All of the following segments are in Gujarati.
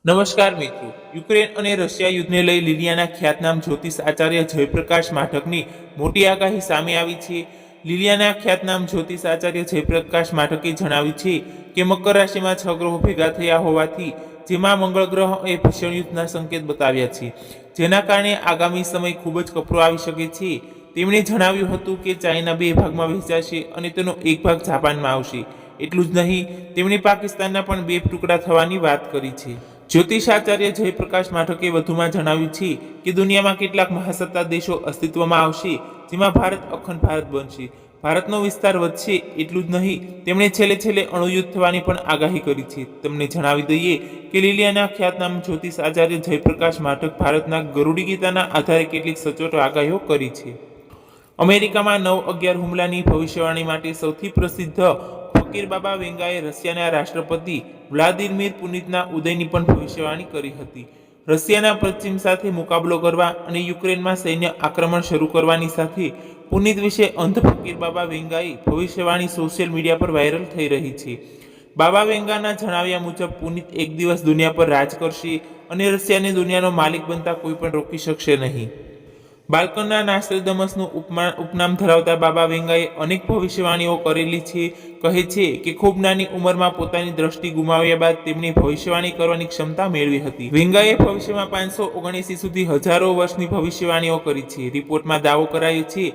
નમસ્કાર મિત્રો, યુક્રેન અને રશિયા યુદ્ધને લઈ લિલિયાના ખ્યાતનામ જ્યોતિષ આચાર્ય જયપ્રકાશ માઠકની મોટી આગાહી સામે આવી છે. લિલિયાના ખ્યાતનામ જ્યોતિષ આચાર્ય જયપ્રકાશ માઠકે જણાવ્યું છે કે મકર રાશિમાં 6 ગ્રહો ભેગા થયા હોવાથી જેમાં મંગળ ગ્રહએ ભીષણ યુદ્ધના સંકેત બતાવ્યા છે, જેના કારણે આગામી સમય ખૂબ જ કપરો આવી શકે છે. તેમણે જણાવ્યું હતું કે ચાઇના 2 ભાગમાં વહેંચાશે અને તેનો એક ભાગ જાપાનમાં આવશે. એટલું જ નહીં, તેમણે પાકિસ્તાનના પણ 2 ટુકડા થવાની વાત કરી છે. જ્યોતિષાચાર્ય જયપ્રકાશ માઠકે વધુમાં જણાવ્યું છે કે દુનિયામાં કેટલાક મહાસત્તા દેશો અસ્તિત્વમાં આવશે, જેમાં ભારત અખંડ ભારત બનશે. ભારતનો વિસ્તાર વધશે. એટલું જ નહીં, તેમણે છેલ્લે અણુયુદ્ધ થવાની પણ આગાહી કરી છે. તમને જણાવી દઈએ કે લિલિયાના ખ્યાતનામ જ્યોતિષ આચાર્ય જયપ્રકાશ માઠક ભારતના ગરુડી ગીતાના આધારે કેટલીક સચોટ આગાહીઓ કરી છે. અમેરિકામાં 9/11 હુમલાની ભવિષ્યવાણી માટે સૌથી પ્રસિદ્ધ ફકીર બાબા વેંગાએ રશિયાના રાષ્ટ્રપતિ વ્લાદિમીર પુતિનના ઉદયની પણ ભવિષ્યવાણી કરી હતી. રશિયાના પશ્ચિમ સાથે મુકાબલો કરવા અને યુક્રેનમાં સૈન્ય આક્રમણ શરૂ કરવાની સાથે પુતિન વિશે અંધ ફકીર બાબા વેંગાની ભવિષ્યવાણી સોશિયલ મીડિયા પર વાયરલ થઈ રહી છે. બાબા વેંગાના જણાવ્યા મુજબ પુતિન એક દિવસ દુનિયા પર રાજ કરશે અને રશિયાને દુનિયાનો માલિક બનતા કોઈ પણ રોકી શકશે નહીં. બાલ્કનના નાસ્ટ્રેડમસનું ઉપનામ ધરાવતા બાબા વેંગાએ અનેક ભવિષ્યવાણીઓ કરેલી છે. કહે છે કે ખૂબ નાની ઉંમરમાં પોતાની દ્રષ્ટિ ગુમાવ્યા બાદ તેમણે ભવિષ્યવાણી કરવાની ક્ષમતા મેળવી હતી. વેંગાએ ભવિષ્યમાં 579 સુધી હજારો વર્ષની ભવિષ્યવાણીઓ કરી છે. રિપોર્ટમાં દાવો કરાયો છે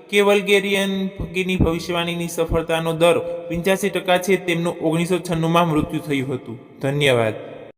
કે વલ્ગેરિયન ફકીરની ભવિષ્યવાણીની સફળતાનો દર 85% છે. તેમનું 1996માં મૃત્યુ થયું હતું. ધન્યવાદ.